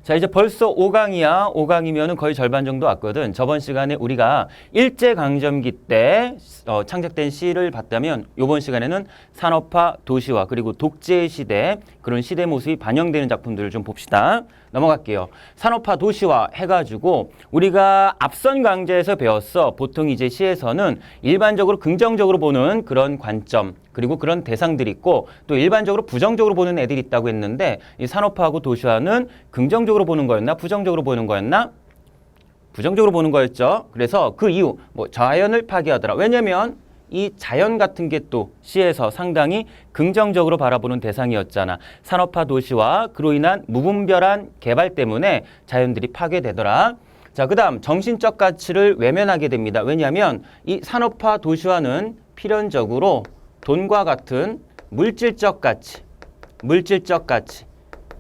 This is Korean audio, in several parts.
자, 이제 벌써 5강이야. 5강이면은 거의 절반 정도 왔거든. 저번 시간에 우리가 일제강점기 때 창작된 시를 봤다면 이번 시간에는 산업화, 도시화, 그리고 독재 시대 그런 시대 모습이 반영되는 작품들을 좀 봅시다. 넘어갈게요. 산업화, 도시화 해가지고 우리가 앞선 강좌에서 배웠어. 보통 이제 시에서는 일반적으로 긍정적으로 보는 그런 관점 그리고 그런 대상들이 있고 또 일반적으로 부정적으로 보는 애들이 있다고 했는데 이 산업화하고 도시화는 긍정적으로 보는 거였나 부정적으로 보는 거였나? 부정적으로 보는 거였죠. 그래서 그 이유 뭐 자연을 파괴하더라. 왜냐면 이 자연 같은 게 또 시에서 상당히 긍정적으로 바라보는 대상이었잖아. 산업화 도시화 그로 인한 무분별한 개발 때문에 자연들이 파괴되더라. 자, 그다음 정신적 가치를 외면하게 됩니다. 왜냐하면 이 산업화 도시화는 필연적으로 돈과 같은 물질적 가치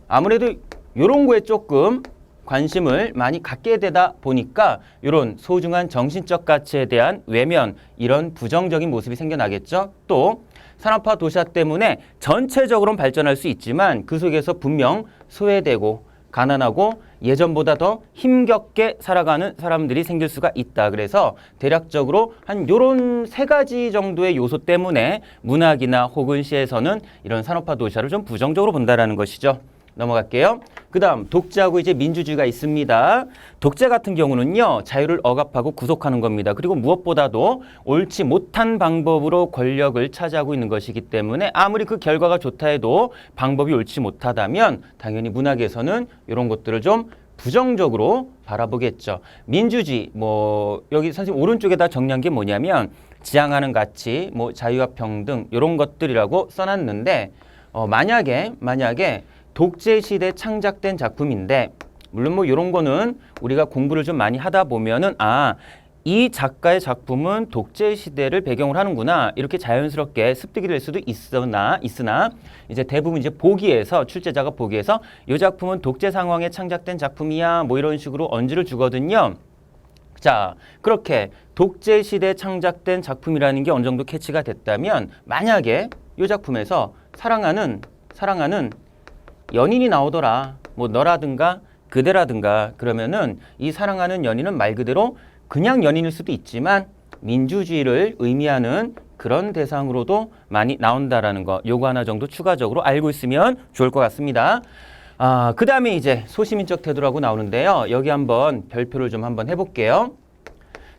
아무래도 이런 거에 조금 관심을 많이 갖게 되다 보니까 이런 소중한 정신적 가치에 대한 외면 이런 부정적인 모습이 생겨나겠죠. 또 산업화 도시화 때문에 전체적으로는 발전할 수 있지만 그 속에서 분명 소외되고 가난하고 예전보다 더 힘겹게 살아가는 사람들이 생길 수가 있다. 그래서 대략적으로 한 요런 세 가지 정도의 요소 때문에 문학이나 혹은 시에서는 이런 산업화 도시화를 좀 부정적으로 본다라는 것이죠. 넘어갈게요. 그 다음 독재하고 이제 민주주의가 있습니다. 독재 같은 경우는요. 자유를 억압하고 구속하는 겁니다. 그리고 무엇보다도 옳지 못한 방법으로 권력을 차지하고 있는 것이기 때문에 아무리 그 결과가 좋다 해도 방법이 옳지 못하다면 당연히 문학에서는 이런 것들을 좀 부정적으로 바라보겠죠. 민주주의 뭐 여기 선생님 오른쪽에다 정리한 게 뭐냐면 지향하는 가치, 뭐 자유와 평등 이런 것들이라고 써놨는데 만약에 독재 시대 창작된 작품인데 물론 뭐 이런 거는 우리가 공부를 좀 많이 하다 보면은 이 작가의 작품은 독재 시대를 배경으로 하는구나 이렇게 자연스럽게 습득이 될 수도 있으나 이제 대부분 이제 보기에서 출제자가 보기에서 이 작품은 독재 상황에 창작된 작품이야 뭐 이런 식으로 언지를 주거든요. 자, 그렇게 독재 시대에 창작된 작품이라는 게 어느 정도 캐치가 됐다면 만약에 이 작품에서 사랑하는 연인이 나오더라. 뭐 너라든가 그대라든가 그러면은 이 사랑하는 연인은 말 그대로 그냥 연인일 수도 있지만 민주주의를 의미하는 그런 대상으로도 많이 나온다라는 거 요거 하나 정도 추가적으로 알고 있으면 좋을 것 같습니다. 그 다음에 이제 소시민적 태도라고 나오는데요. 여기 한번 별표를 좀 한번 해볼게요.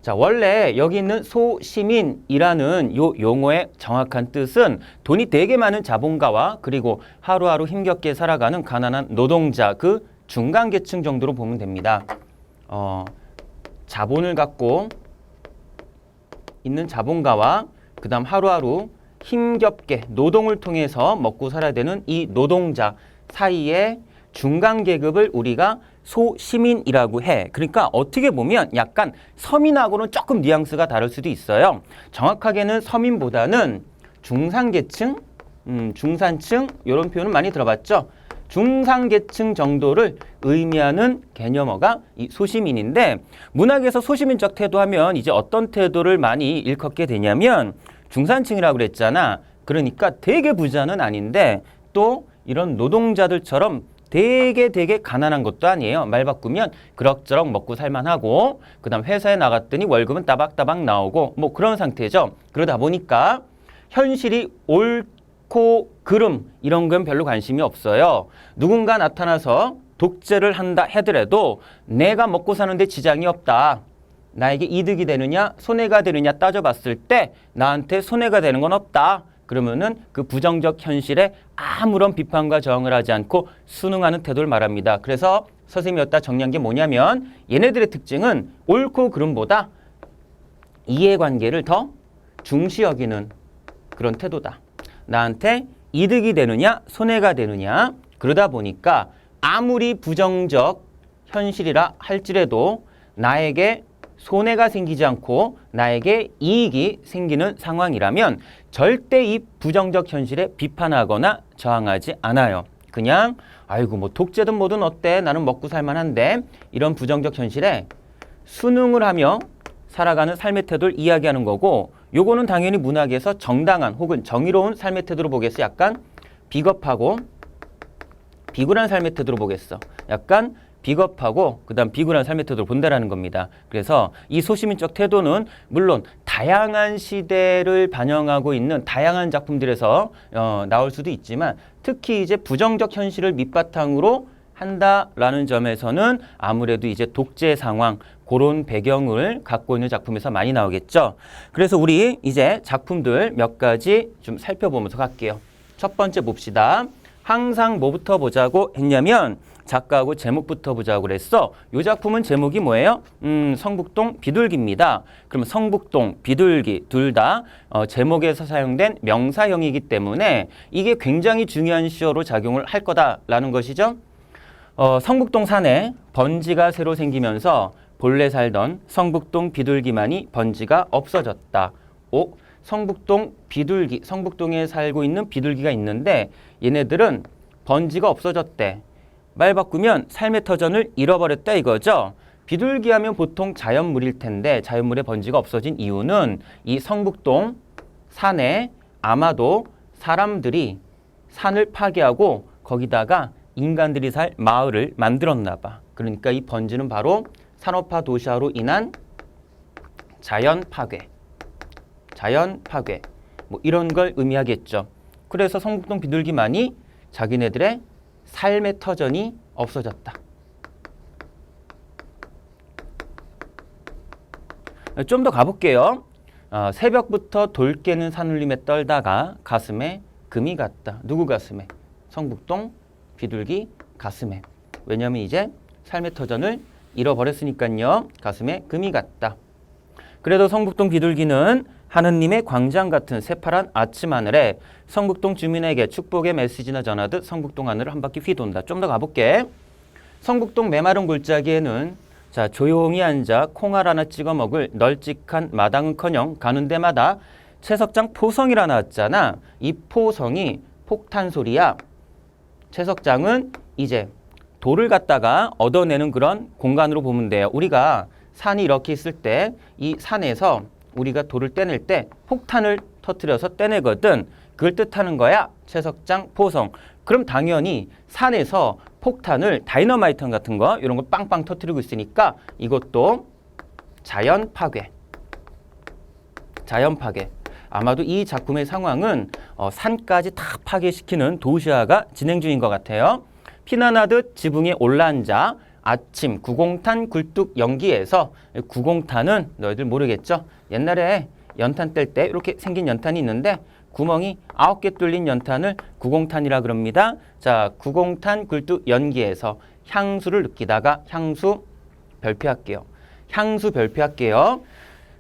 자, 원래 여기 있는 소시민이라는 요 용어의 정확한 뜻은 돈이 되게 많은 자본가와 그리고 하루하루 힘겹게 살아가는 가난한 노동자 그 중간계층 정도로 보면 됩니다. 자본을 갖고 있는 자본가와 그 다음 하루하루 힘겹게 노동을 통해서 먹고 살아야 되는 이 노동자 사이에 중간 계급을 우리가 소시민이라고 해. 그러니까 어떻게 보면 약간 서민하고는 조금 뉘앙스가 다를 수도 있어요. 정확하게는 서민보다는 중산계층, 중산층 이런 표현은 많이 들어봤죠. 중상계층 정도를 의미하는 개념어가 이 소시민인데 문학에서 소시민적 태도하면 이제 어떤 태도를 많이 일컫게 되냐면 중산층이라고 그랬잖아. 그러니까 되게 부자는 아닌데 또 이런 노동자들처럼 되게 가난한 것도 아니에요. 말 바꾸면 그럭저럭 먹고 살만하고 그 다음 회사에 나갔더니 월급은 따박따박 나오고 뭐 그런 상태죠. 그러다 보니까 현실이 옳고 그름 이런 건 별로 관심이 없어요. 누군가 나타나서 독재를 한다 하더라도 내가 먹고 사는데 지장이 없다. 나에게 이득이 되느냐 손해가 되느냐 따져봤을 때 나한테 손해가 되는 건 없다. 그러면은 그 부정적 현실에 아무런 비판과 저항을 하지 않고 순응하는 태도를 말합니다. 그래서 선생님이 여기다 정리한 게 뭐냐면 얘네들의 특징은 옳고 그름보다 이해관계를 더 중시 여기는 그런 태도다. 나한테 이득이 되느냐 손해가 되느냐 그러다 보니까 아무리 부정적 현실이라 할지라도 나에게 손해가 생기지 않고 나에게 이익이 생기는 상황이라면 절대 이 부정적 현실에 비판하거나 저항하지 않아요. 그냥 아이고 뭐 독재든 뭐든 어때 나는 먹고 살만한데 이런 부정적 현실에 순응을 하며 살아가는 삶의 태도를 이야기하는 거고 요거는 당연히 문학에서 정당한 혹은 정의로운 삶의 태도로 보겠어. 약간 비겁하고 비굴한 삶의 태도로 보겠어. 약간 비겁하고 그다음 비굴한 삶의 태도를 본다라는 겁니다. 그래서 이 소시민적 태도는 물론 다양한 시대를 반영하고 있는 다양한 작품들에서 나올 수도 있지만 특히 이제 부정적 현실을 밑바탕으로 한다라는 점에서는 아무래도 이제 독재 상황 그런 배경을 갖고 있는 작품에서 많이 나오겠죠. 그래서 우리 이제 작품들 몇 가지 좀 살펴보면서 갈게요. 첫 번째 봅시다. 항상 뭐부터 보자고 했냐면 작가하고 제목부터 보자고 그랬어. 이 작품은 제목이 뭐예요? 성북동 비둘기입니다. 그럼 성북동, 비둘기 둘 다 제목에서 사용된 명사형이기 때문에 이게 굉장히 중요한 시어로 작용을 할 거다라는 것이죠. 성북동 산에 번지가 새로 생기면서 본래 살던 성북동 비둘기만이 번지가 없어졌다. 성북동 비둘기, 성북동에 살고 있는 비둘기가 있는데 얘네들은 번지가 없어졌대. 말 바꾸면 삶의 터전을 잃어버렸다 이거죠. 비둘기 하면 보통 자연물일 텐데 자연물의 번지가 없어진 이유는 이 성북동 산에 아마도 사람들이 산을 파괴하고 거기다가 인간들이 살 마을을 만들었나 봐. 그러니까 이 번지는 바로 산업화 도시화로 인한 자연 파괴 뭐 이런 걸 의미하겠죠. 그래서 성북동 비둘기만이 자기네들의 삶의 터전이 없어졌다. 좀 더 가볼게요. 새벽부터 돌 깨는 산울림에 떨다가 가슴에 금이 갔다. 누구 가슴에? 성북동 비둘기 가슴에. 왜냐하면 이제 삶의 터전을 잃어버렸으니까요. 가슴에 금이 갔다. 그래도 성북동 비둘기는 하느님의 광장 같은 새파란 아침 하늘에 성북동 주민에게 축복의 메시지나 전하듯 성북동 하늘을 한 바퀴 휘돈다. 좀 더 가볼게. 성북동 메마른 골짜기에는 자 조용히 앉아 콩알 하나 찍어 먹을 널찍한 마당은커녕 가는 데마다 채석장 포성이라 나왔잖아. 이 포성이 폭탄 소리야. 채석장은 이제 돌을 갖다가 얻어내는 그런 공간으로 보면 돼요. 우리가 산이 이렇게 있을 때 이 산에서 우리가 돌을 떼낼 때 폭탄을 터뜨려서 떼내거든. 그걸 뜻하는 거야. 채석장 포성. 그럼 당연히 산에서 폭탄을 다이너마이트 같은 거 이런 거 빵빵 터뜨리고 있으니까 이것도 자연 파괴. 아마도 이 작품의 상황은 산까지 다 파괴시키는 도시화가 진행 중인 것 같아요. 피난하듯 지붕에 올라앉아 아침 구공탄 굴뚝 연기에서 구공탄은 너희들 모르겠죠? 옛날에 연탄 뗄 때 이렇게 생긴 연탄이 있는데 구멍이 9개 뚫린 연탄을 구공탄이라 그럽니다. 자, 구공탄 굴뚝 연기에서 향수를 느끼다가 향수 별표할게요.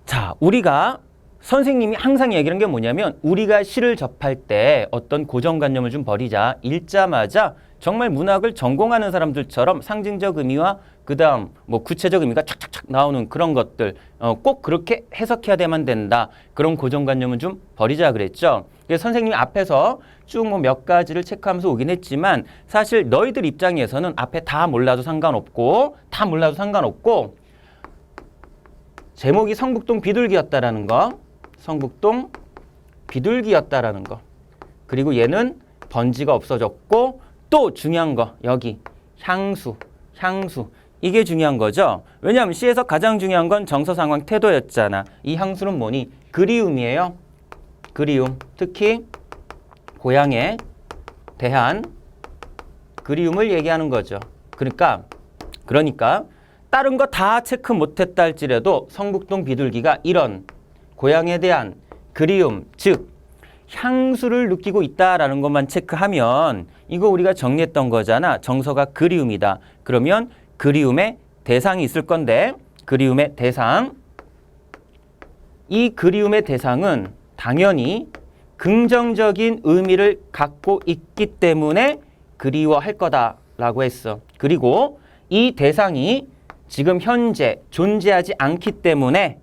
자, 우리가 선생님이 항상 얘기하는 게 뭐냐면 우리가 시를 접할 때 어떤 고정관념을 좀 버리자. 읽자마자 정말 문학을 전공하는 사람들처럼 상징적 의미와 그다음 뭐 구체적 의미가 착착착 나오는 그런 것들 꼭 그렇게 해석해야 되만 된다. 그런 고정관념은 좀 버리자 그랬죠. 그래서 선생님이 앞에서 쭉 뭐 몇 가지를 체크하면서 오긴 했지만 사실 너희들 입장에서는 앞에 다 몰라도 상관없고 제목이 성북동 비둘기였다라는 거. 성북동 비둘기였다라는 거. 그리고 얘는 번지가 없어졌고 또 중요한 거 여기 향수 이게 중요한 거죠. 왜냐하면 시에서 가장 중요한 건 정서 상황 태도였잖아. 이 향수는 뭐니? 그리움이에요. 그리움. 특히 고향에 대한 그리움을 얘기하는 거죠. 그러니까 다른 거 다 체크 못했다 할지라도 성북동 비둘기가 이런 고향에 대한 그리움, 즉 향수를 느끼고 있다라는 것만 체크하면 이거 우리가 정리했던 거잖아. 정서가 그리움이다. 그러면 그리움의 대상이 있을 건데 그리움의 대상. 이 그리움의 대상은 당연히 긍정적인 의미를 갖고 있기 때문에 그리워할 거다라고 했어. 그리고 이 대상이 지금 현재 존재하지 않는다.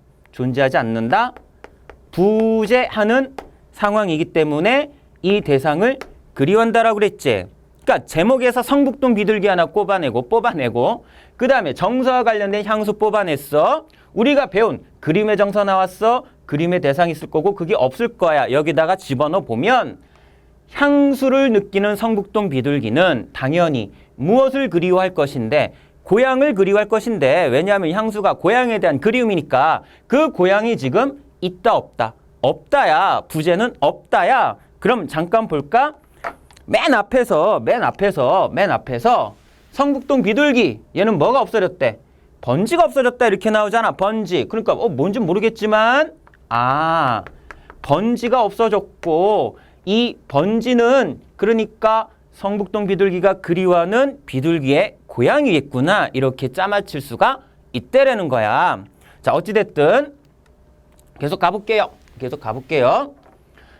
부재하는 상황이기 때문에 이 대상을 그리워한다라고 그랬지. 그러니까 제목에서 성북동 비둘기 하나 뽑아내고 그 다음에 정서와 관련된 향수 뽑아냈어. 우리가 배운 그림의 정서 나왔어. 그림의 대상이 있을 거고 그게 없을 거야. 여기다가 집어넣어 보면 향수를 느끼는 성북동 비둘기는 당연히 무엇을 그리워할 것인데 고향을 그리워할 것인데 왜냐하면 향수가 고향에 대한 그리움이니까 그 고향이 지금 있다 없다. 없다야. 부재는 없다야. 그럼 잠깐 볼까? 맨 앞에서 성북동 비둘기 얘는 뭐가 없어졌대? 번지가 없어졌다 이렇게 나오잖아. 번지. 그러니까 뭔지 모르겠지만 번지가 없어졌고 이 번지는 그러니까 성북동 비둘기가 그리워하는 비둘기의 고향이겠구나. 이렇게 짜맞힐 수가 있다라는 거야. 자, 어찌됐든 계속 가볼게요.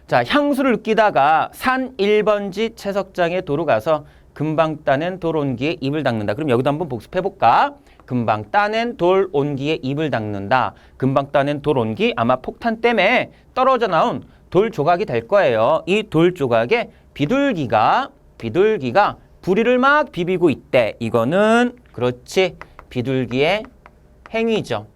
자, 향수를 느끼다가 산 1번지 채석장에 도로 가서 금방 따낸 돌 온기에 입을 닦는다. 그럼 여기도 한번 복습해볼까? 금방 따낸 돌 온기에 입을 닦는다. 금방 따낸 돌 온기 아마 폭탄 때문에 떨어져 나온 돌 조각이 될 거예요. 이 돌 조각에 비둘기가 부리를 막 비비고 있대. 이거는 그렇지. 비둘기의 행위죠.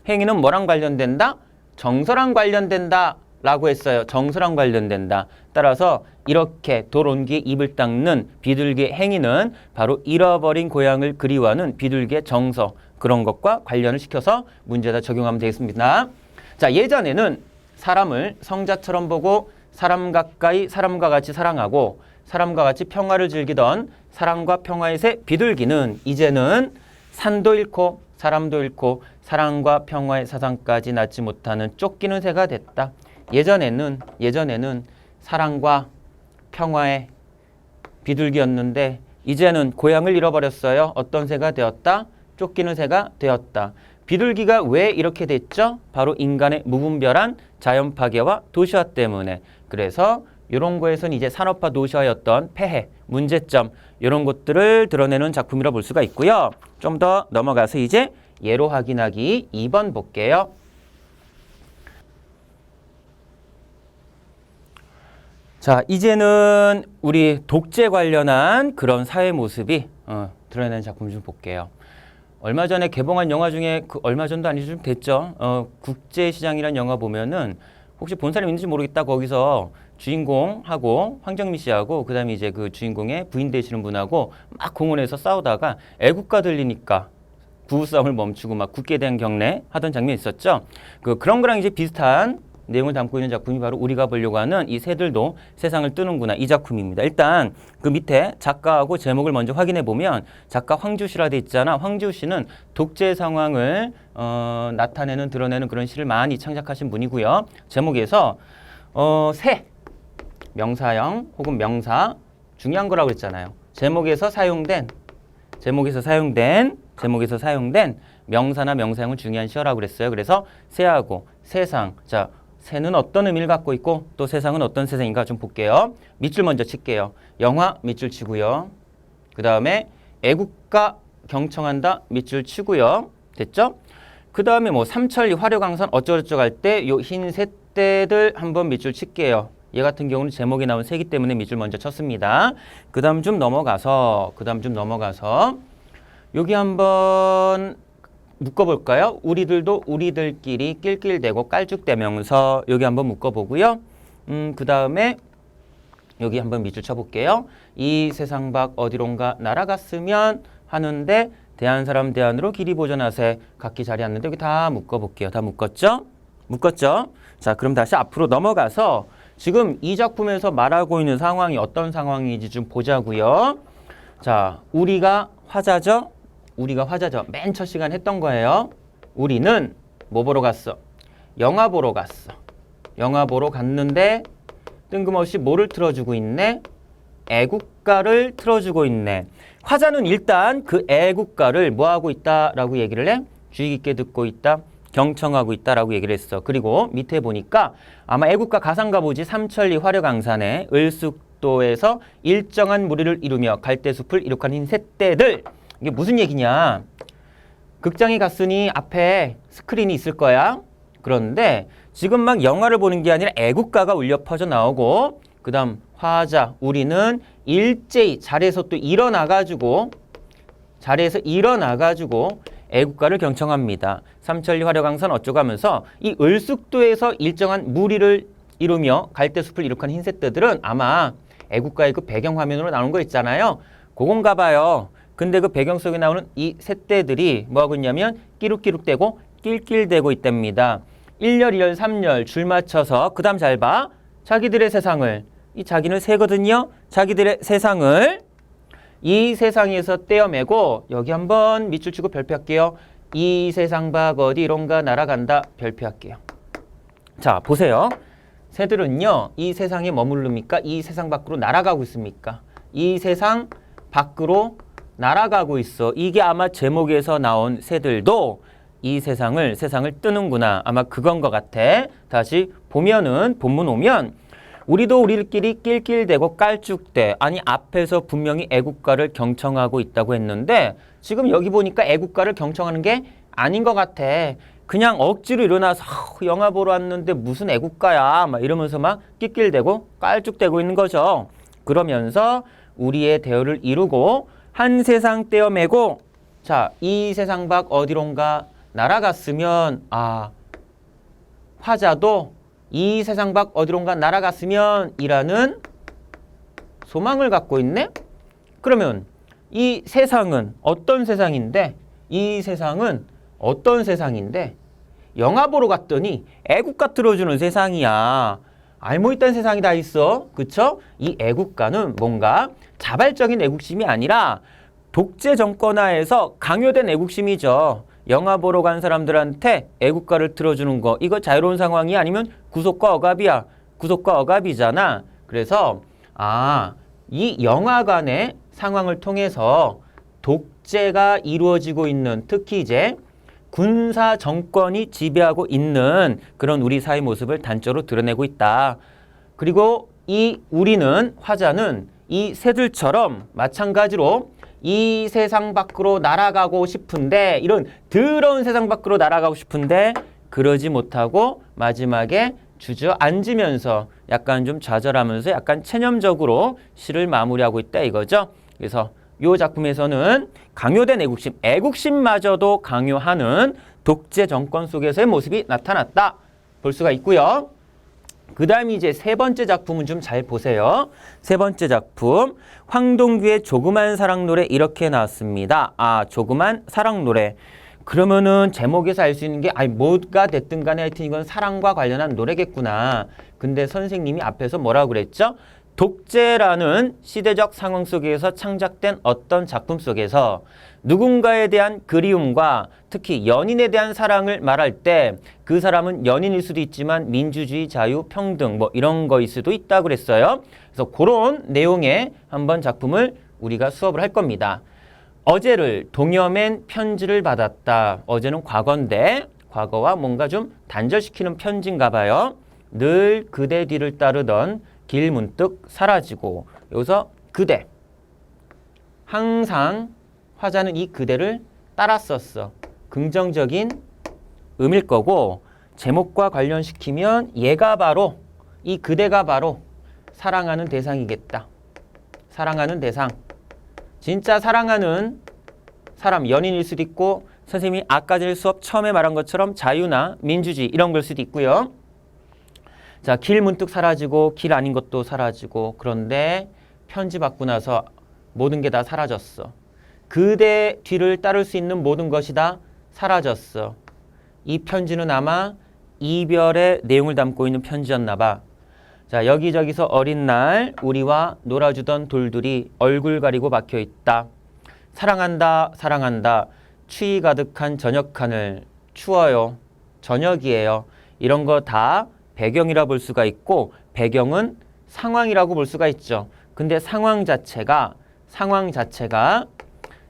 행위는 뭐랑 관련된다? 정서랑 관련된다 라고 했어요. 정서랑 관련된다. 따라서 이렇게 돌 온기에 입을 닦는 비둘기의 행위는 바로 잃어버린 고향을 그리워하는 비둘기의 정서, 그런 것과 관련을 시켜서 문제에다 적용하면 되겠습니다. 자, 예전에는 사람을 성자처럼 보고 사람 가까이 사람과 같이 사랑하고 사람과 같이 평화를 즐기던 사랑과 평화의 새 비둘기는 이제는 산도 잃고 사람도 잃고 사랑과 평화의 사상까지 낳지 못하는 쫓기는 새가 됐다. 예전에는 사랑과 평화의 비둘기였는데 이제는 고향을 잃어버렸어요. 어떤 새가 되었다? 쫓기는 새가 되었다. 비둘기가 왜 이렇게 됐죠? 바로 인간의 무분별한 자연 파괴와 도시화 때문에. 그래서 이런 거에서는 이제 산업화 도시화였던 폐해, 문제점 이런 것들을 드러내는 작품이라 볼 수가 있고요. 좀 더 넘어가서 이제 예로 확인하기 2번 볼게요. 자, 이제는 우리 독재 관련한 그런 사회 모습이 드러내는 작품 좀 볼게요. 얼마 전에 개봉한 영화 중에 얼마 전도 아니죠, 좀 됐죠. 국제시장이라는 영화 보면은 혹시 본 사람 있는지 모르겠다. 거기서 주인공하고 황정민 씨하고 그다음에 이제 그 주인공의 부인 되시는 분하고 막 공원에서 싸우다가 애국가 들리니까 부부싸움을 멈추고 막 국기에 대한 경례 하던 장면이 있었죠. 그런 거랑 이제 비슷한 내용을 담고 있는 작품이 바로 우리가 보려고 하는 이 새들도 세상을 뜨는구나 이 작품입니다. 일단 그 밑에 작가하고 제목을 먼저 확인해 보면 작가 황지우 씨라 돼 있잖아. 황지우 씨는 독재 상황을 나타내는 드러내는 그런 시를 많이 창작하신 분이고요. 제목에서 새 명사형 혹은 명사 중요한 거라고 했잖아요. 제목에서 사용된 명사나 명사형을 중요한 시어라고 그랬어요. 그래서 새하고 세상. 자, 새는 어떤 의미를 갖고 있고 또 세상은 어떤 세상인가 좀 볼게요. 밑줄 먼저 칠게요. 영화 밑줄 치고요. 그 다음에 애국가 경청한다 밑줄 치고요. 됐죠? 그 다음에 뭐 삼천리 화려강산 어쩌고저쩌고 할 때 요 흰 새떼들 한번 밑줄 칠게요. 얘 같은 경우는 제목에 나온 새기 때문에 밑줄 먼저 쳤습니다. 그 다음 좀 넘어가서 여기 한번 묶어볼까요? 우리들도 우리들끼리 낄낄대고 깔쭉대면서 여기 한번 묶어보고요. 그 다음에 여기 한번 밑줄 쳐볼게요. 이 세상 밖 어디론가 날아갔으면 하는데 대한 사람 대안으로 길이 보전하세 각기 자리 앉는데 여기 다 묶어볼게요. 다 묶었죠? 자, 그럼 다시 앞으로 넘어가서 지금 이 작품에서 말하고 있는 상황이 어떤 상황인지 좀 보자고요. 자, 우리가 화자죠? 맨 첫 시간 했던 거예요. 우리는 뭐 보러 갔어? 영화 보러 갔어. 영화 보러 갔는데 뜬금없이 뭐를 틀어주고 있네? 애국가를 틀어주고 있네. 화자는 일단 그 애국가를 뭐 하고 있다라고 얘기를 해? 주의 깊게 듣고 있다. 경청하고 있다라고 얘기를 했어. 그리고 밑에 보니까 아마 애국가 가사인가 보지. 삼천리 화려강산에 을숙도에서 일정한 무리를 이루며 갈대숲을 이룩한 흰 새떼들. 이게 무슨 얘기냐? 극장에 갔으니 앞에 스크린이 있을 거야. 그런데 지금 막 영화를 보는 게 아니라 애국가가 울려 퍼져 나오고 그 다음 화자 우리는 일제히 자리에서 일어나가지고 애국가를 경청합니다. 삼천리 화려강산 어쩌고 하면서 이 을숙도에서 일정한 무리를 이루며 갈대숲을 이룩한 흰 새떼들은 아마 애국가의 그 배경화면으로 나오는 거 있잖아요. 그건가 봐요. 근데 그 배경 속에 나오는 이 새떼들이 뭐하고 있냐면 끼룩끼룩대고 낄낄대고 있답니다. 1열, 2열, 3열 줄 맞춰서 그 다음 잘 봐. 자기들의 세상을, 이 자기는 새거든요. 자기들의 세상을 이 세상에서 떼어매고 여기 한번 밑줄 치고 별표할게요. 이 세상 밖 어디론가 날아간다. 별표할게요. 자, 보세요. 새들은요. 이 세상에 머무릅니까? 이 세상 밖으로 날아가고 있습니까? 이 세상 밖으로 날아가고 있어. 이게 아마 제목에서 나온 새들도 이 세상을 뜨는구나. 아마 그건 것 같아. 다시 보면은 본문 오면 우리도 우리끼리 낄낄대고 깔쭉대. 아니 앞에서 분명히 애국가를 경청하고 있다고 했는데 지금 여기 보니까 애국가를 경청하는 게 아닌 것 같아. 그냥 억지로 일어나서 영화 보러 왔는데 무슨 애국가야 막 이러면서 막 낄낄대고 깔쭉대고 있는 거죠. 그러면서 우리의 대열을 이루고 한 세상 떼어매고 자, 이 세상 밖 어디론가 날아갔으면 화자도 이 세상 밖 어디론가 날아갔으면 이라는 소망을 갖고 있네? 그러면 이 세상은 어떤 세상인데 이 세상은 어떤 세상인데 영화 보러 갔더니 애국가 틀어주는 세상이야. 알고 있다는 세상이 다 있어. 그쵸? 이 애국가는 뭔가 자발적인 애국심이 아니라 독재 정권하에서 강요된 애국심이죠. 영화 보러 간 사람들한테 애국가를 틀어주는 거. 이거 자유로운 상황이 아니면 구속과 억압이야. 구속과 억압이잖아. 그래서 이 영화관의 상황을 통해서 독재가 이루어지고 있는 특히 이제 군사 정권이 지배하고 있는 그런 우리 사회 모습을 단적으로 드러내고 있다. 그리고 이 우리는 화자는 이 새들처럼 마찬가지로 이 세상 밖으로 날아가고 싶은데 이런 더러운 세상 밖으로 날아가고 싶은데 그러지 못하고 마지막에 주저앉으면서 약간 좀 좌절하면서 약간 체념적으로 시를 마무리하고 있다 이거죠. 그래서 이 작품에서는 강요된 애국심마저도 강요하는 독재 정권 속에서의 모습이 나타났다 볼 수가 있고요. 그 다음에 이제 세 번째 작품은 좀 잘 보세요. 세 번째 작품 황동규의 조그만 사랑노래 이렇게 나왔습니다. 조그만 사랑노래. 그러면은 제목에서 알 수 있는 게 뭐가 됐든 간에 하여튼 이건 사랑과 관련한 노래겠구나. 근데 선생님이 앞에서 뭐라고 그랬죠? 독재라는 시대적 상황 속에서 창작된 어떤 작품 속에서 누군가에 대한 그리움과 특히 연인에 대한 사랑을 말할 때 그 사람은 연인일 수도 있지만 민주주의, 자유, 평등 뭐 이런 거일 수도 있다고 그랬어요. 그래서 그런 내용의 한번 작품을 우리가 수업을 할 겁니다. 어제를 동여맨 편지를 받았다. 어제는 과거인데 과거와 뭔가 좀 단절시키는 편지인가 봐요. 늘 그대 뒤를 따르던 길 문득 사라지고 여기서 그대 항상 화자는 이 그대를 따랐었어. 긍정적인 의미일 거고 제목과 관련시키면 얘가 바로 이 그대가 바로 사랑하는 대상이겠다. 사랑하는 대상. 진짜 사랑하는 사람 연인일 수도 있고 선생님이 아까 전 수업 처음에 말한 것처럼 자유나 민주주의 이런 걸 수도 있고요. 자, 길 문득 사라지고 길 아닌 것도 사라지고 그런데 편지 받고 나서 모든 게 다 사라졌어. 그대 뒤를 따를 수 있는 모든 것이 다 사라졌어. 이 편지는 아마 이별의 내용을 담고 있는 편지였나 봐. 자, 여기저기서 어린 날 우리와 놀아주던 돌들이 얼굴 가리고 박혀 있다. 사랑한다, 사랑한다. 추위 가득한 저녁 하늘. 추워요. 저녁이에요. 이런 거 다 배경이라 볼 수가 있고 배경은 상황이라고 볼 수가 있죠. 근데 상황 자체가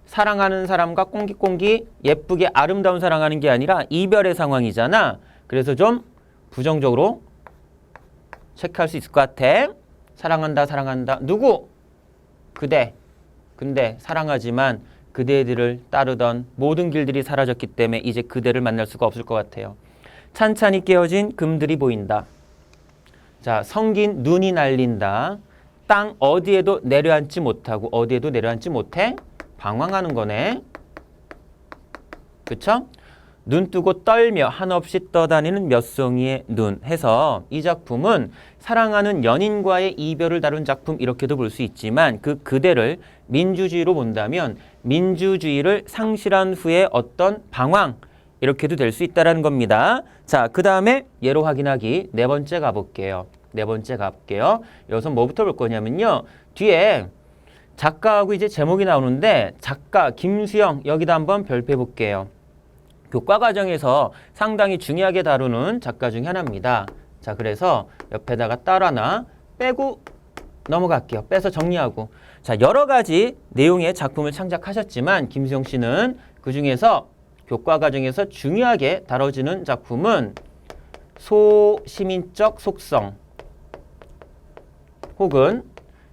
사랑하는 사람과 꽁기꽁기 예쁘게 아름다운 사랑하는 게 아니라 이별의 상황이잖아. 그래서 좀 부정적으로 체크할 수 있을 것 같아. 사랑한다, 사랑한다. 누구? 그대. 근데 사랑하지만 그대들을 따르던 모든 길들이 사라졌기 때문에 이제 그대를 만날 수가 없을 것 같아요. 찬찬히 깨어진 금들이 보인다. 자, 성긴 눈이 날린다. 땅 어디에도 내려앉지 못하고 어디에도 내려앉지 못해? 방황하는 거네. 그쵸? 눈 뜨고 떨며 한없이 떠다니는 몇 송이의 눈 해서 이 작품은 사랑하는 연인과의 이별을 다룬 작품 이렇게도 볼 수 있지만 그 그대를 민주주의로 본다면 민주주의를 상실한 후에 어떤 방황 이렇게도 될 수 있다는 겁니다. 자, 그 다음에 예로 확인하기 네 번째 가볼게요. 네 번째 가볼게요. 여기서 뭐부터 볼 거냐면요. 뒤에 작가하고 이제 제목이 나오는데 작가 김수영 여기다 한번 별표해 볼게요. 교과 과정에서 상당히 중요하게 다루는 작가 중에 하나입니다. 자, 그래서 옆에다가 따로 하나 빼고 넘어갈게요. 빼서 정리하고. 자, 여러 가지 내용의 작품을 창작하셨지만 김수영 씨는 그 중에서 교과 과정에서 중요하게 다뤄지는 작품은 소시민적 속성 혹은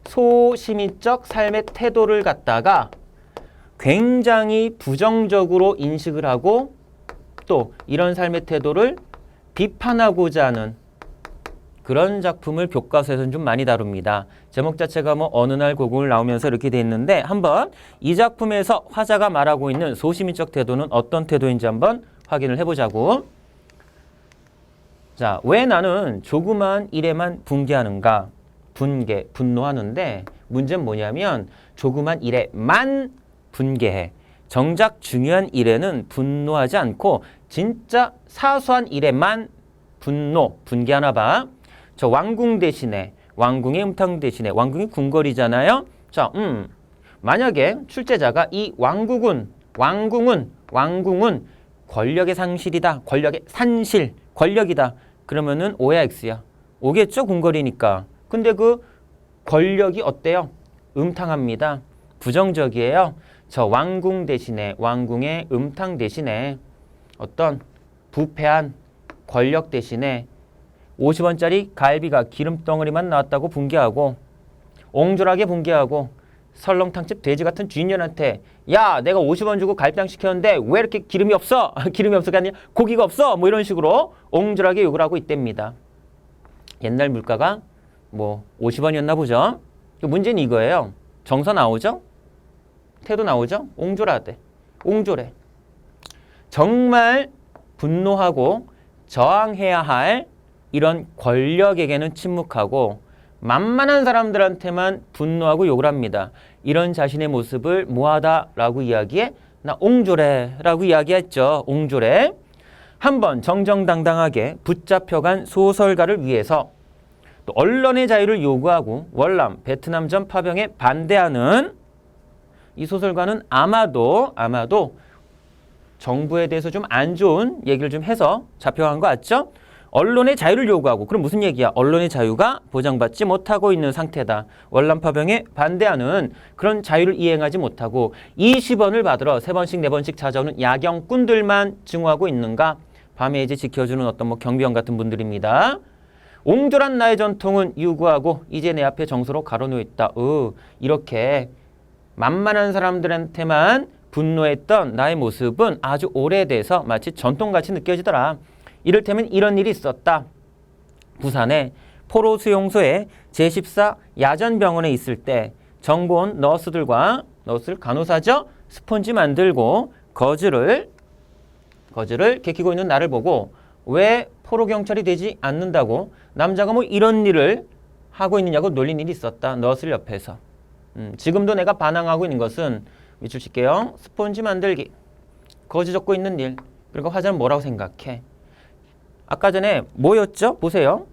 소시민적 삶의 태도를 갖다가 굉장히 부정적으로 인식을 하고 또 이런 삶의 태도를 비판하고자 하는 그런 작품을 교과서에서는 좀 많이 다룹니다. 제목 자체가 뭐 어느 날 고궁을 나오면서 이렇게 돼 있는데 한번 이 작품에서 화자가 말하고 있는 소시민적 태도는 어떤 태도인지 한번 확인을 해보자고. 자, 왜 나는 조그만 일에만 분개하는가? 분노하는데 문제는 뭐냐면 조그만 일에만 분개해. 정작 중요한 일에는 분노하지 않고 진짜 사소한 일에만 분개하나 봐. 저 왕궁 대신에 왕궁의 음탕 대신에 왕궁이 궁궐이잖아요. 자, 만약에 출제자가 이 왕궁은 권력의 상실이다. 권력의 산실, 권력이다. 그러면은 O야 X야. O겠죠? 궁궐이니까. 근데 그 권력이 어때요? 음탕합니다. 부정적이에요. 저 왕궁 대신에 왕궁의 음탕 대신에 어떤 부패한 권력 대신에 50원짜리 갈비가 기름덩어리만 나왔다고 분개하고 옹졸하게 분개하고 설렁탕집 돼지 같은 주인년한테 야 내가 50원 주고 갈비탕 시켰는데 왜 이렇게 기름이 없어? 기름이 없어가 아니라 고기가 없어? 뭐 이런 식으로 옹졸하게 욕을 하고 있답니다. 옛날 물가가 뭐 50원이었나 보죠. 문제는 이거예요. 정서 나오죠? 태도 나오죠? 옹졸하대. 옹졸해. 정말 분노하고 저항해야 할 이런 권력에게는 침묵하고 만만한 사람들한테만 분노하고 욕을 합니다. 이런 자신의 모습을 뭐하다라고 이야기해? 나 옹졸해라고 이야기했죠. 옹졸해. 한번 정정당당하게 붙잡혀간 소설가를 위해서 또 언론의 자유를 요구하고 월남, 베트남전 파병에 반대하는 이 소설가는 아마도 정부에 대해서 좀 안 좋은 얘기를 좀 해서 잡혀간 거 같죠? 언론의 자유를 요구하고 그럼 무슨 얘기야? 언론의 자유가 보장받지 못하고 있는 상태다. 월남 파병에 반대하는 그런 자유를 이행하지 못하고 20원을 받으러 3번씩 4번씩 찾아오는 야경꾼들만 증오하고 있는가? 밤에 이제 지켜주는 어떤 뭐 경비원 같은 분들입니다. 옹졸한 나의 전통은 유구하고 이제 내 앞에 정서로 가로놓여 있다. 이렇게 만만한 사람들한테만 분노했던 나의 모습은 아주 오래돼서 마치 전통같이 느껴지더라. 이를테면 이런 일이 있었다. 부산의 포로 수용소에 제14 야전병원에 있을 때 정보원 너스들과 너스를 간호사죠? 스펀지 만들고 거즈를 개키고 있는 나를 보고 왜 포로 경찰이 되지 않는다고 남자가 뭐 이런 일을 하고 있느냐고 놀린 일이 있었다. 너스를 옆에서. 지금도 내가 반항하고 있는 것은 밑줄 칠게요. 스폰지 만들기, 거지 적고 있는 일. 그리고 화자는 뭐라고 생각해? 아까 전에 뭐였죠? 보세요.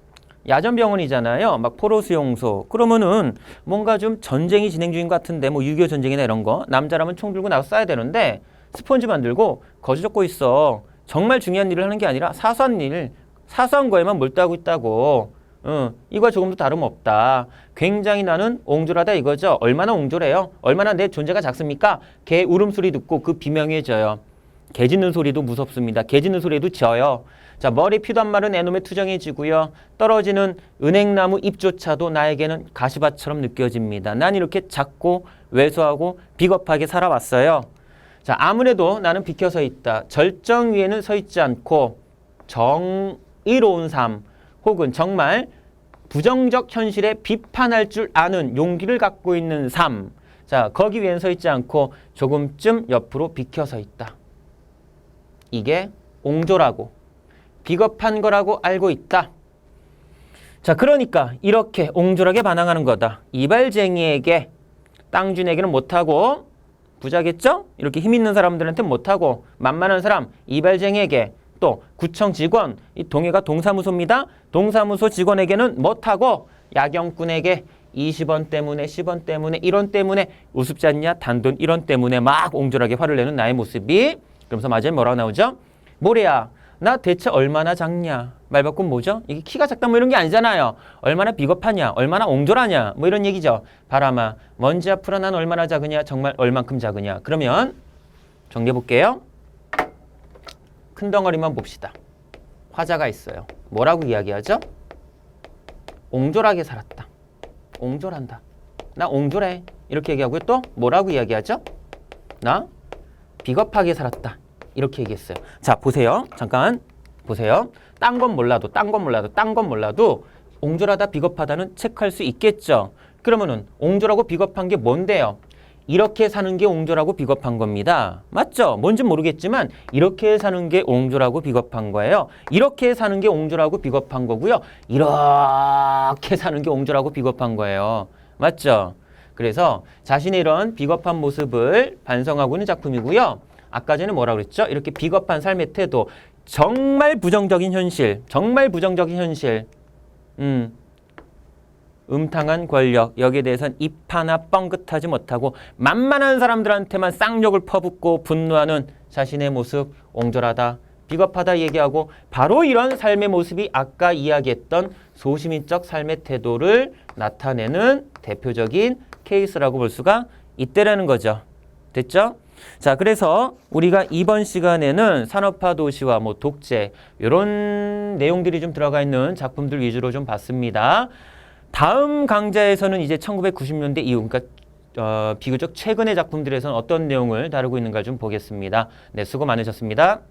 야전병원이잖아요. 막 포로 수용소. 그러면은 뭔가 좀 전쟁이 진행 중인 것 같은데 뭐 6.25 전쟁이나 이런 거. 남자라면 총 들고 나서 쏴야 되는데 스폰지 만들고 거지 적고 있어. 정말 중요한 일을 하는 게 아니라 사소한 일, 사소한 거에만 몰두하고 있다고. 이거 조금도 다름없다. 굉장히 나는 옹졸하다 이거죠. 얼마나 옹졸해요? 얼마나 내 존재가 작습니까? 개 울음소리 듣고 그 비명해져요. 개 짖는 소리도 무섭습니다. 개 짖는 소리도 져요. 자, 머리 피도 안 마른 애놈에 투정해지고요. 떨어지는 은행나무 잎조차도 나에게는 가시밭처럼 느껴집니다. 난 이렇게 작고 왜소하고 비겁하게 살아왔어요. 자, 아무래도 나는 비켜서 있다. 절정 위에는 서 있지 않고 정의로운 삶 혹은 정말 부정적 현실에 비판할 줄 아는 용기를 갖고 있는 삶. 자, 거기 위엔 서 있지 않고 조금쯤 옆으로 비켜서 있다. 이게 옹졸하고 비겁한 거라고 알고 있다. 자, 그러니까 이렇게 옹졸하게 반항하는 거다. 이발쟁이에게, 땅주인에게는 못하고, 부자겠죠? 이렇게 힘 있는 사람들한테 못하고, 만만한 사람, 이발쟁이에게, 또 구청 직원, 이 동해가 동사무소입니다. 동사무소 직원에게는 못하고, 야경꾼에게 20원 때문에, 10원 때문에, 1원 때문에, 우습지 않냐? 단돈 1원 때문에 막 옹졸하게 화를 내는 나의 모습이, 그러면서 마지막에 뭐라고 나오죠? 모래야, 나 대체 얼마나 작냐? 말 바꾸면 뭐죠? 이게 키가 작다 뭐 이런 게 아니잖아요. 얼마나 비겁하냐? 얼마나 옹졸하냐? 뭐 이런 얘기죠. 바람아, 먼지 앞으로 난 얼마나 작으냐? 정말 얼만큼 작으냐? 그러면 정리해 볼게요. 큰 덩어리만 봅시다. 화자가 있어요. 뭐라고 이야기하죠? 옹졸하게 살았다. 옹졸한다. 나 옹졸해. 이렇게 얘기하고요. 또 뭐라고 이야기하죠? 나 비겁하게 살았다. 이렇게 얘기했어요. 자, 보세요. 잠깐 보세요. 딴 건 몰라도 옹졸하다 비겁하다는 체크할 수 있겠죠. 그러면은 옹졸하고 비겁한 게 뭔데요? 이렇게 사는 게 옹졸하고 비겁한 겁니다. 맞죠? 뭔지 모르겠지만 이렇게 사는 게 옹졸하고 비겁한 거예요. 이렇게 사는 게 옹졸하고 비겁한 거고요. 이렇게 사는 게 옹졸하고 비겁한 거예요. 맞죠? 그래서 자신의 이런 비겁한 모습을 반성하고 있는 작품이고요. 아까 전에 뭐라고 그랬죠? 이렇게 비겁한 삶의 태도, 정말 부정적인 현실, 음탕한 권력, 여기에 대해서는 입 하나 뻥긋하지 못하고 만만한 사람들한테만 쌍욕을 퍼붓고 분노하는 자신의 모습, 옹졸하다, 비겁하다 얘기하고, 바로 이런 삶의 모습이 아까 이야기했던 소시민적 삶의 태도를 나타내는 대표적인 케이스라고 볼 수가 있다라는 거죠. 됐죠? 자, 그래서 우리가 이번 시간에는 산업화 도시와 뭐 독재 이런 내용들이 좀 들어가 있는 작품들 위주로 좀 봤습니다. 다음 강좌에서는 이제 1990년대 이후, 그러니까 비교적 최근의 작품들에서는 어떤 내용을 다루고 있는가 좀 보겠습니다. 네, 수고 많으셨습니다.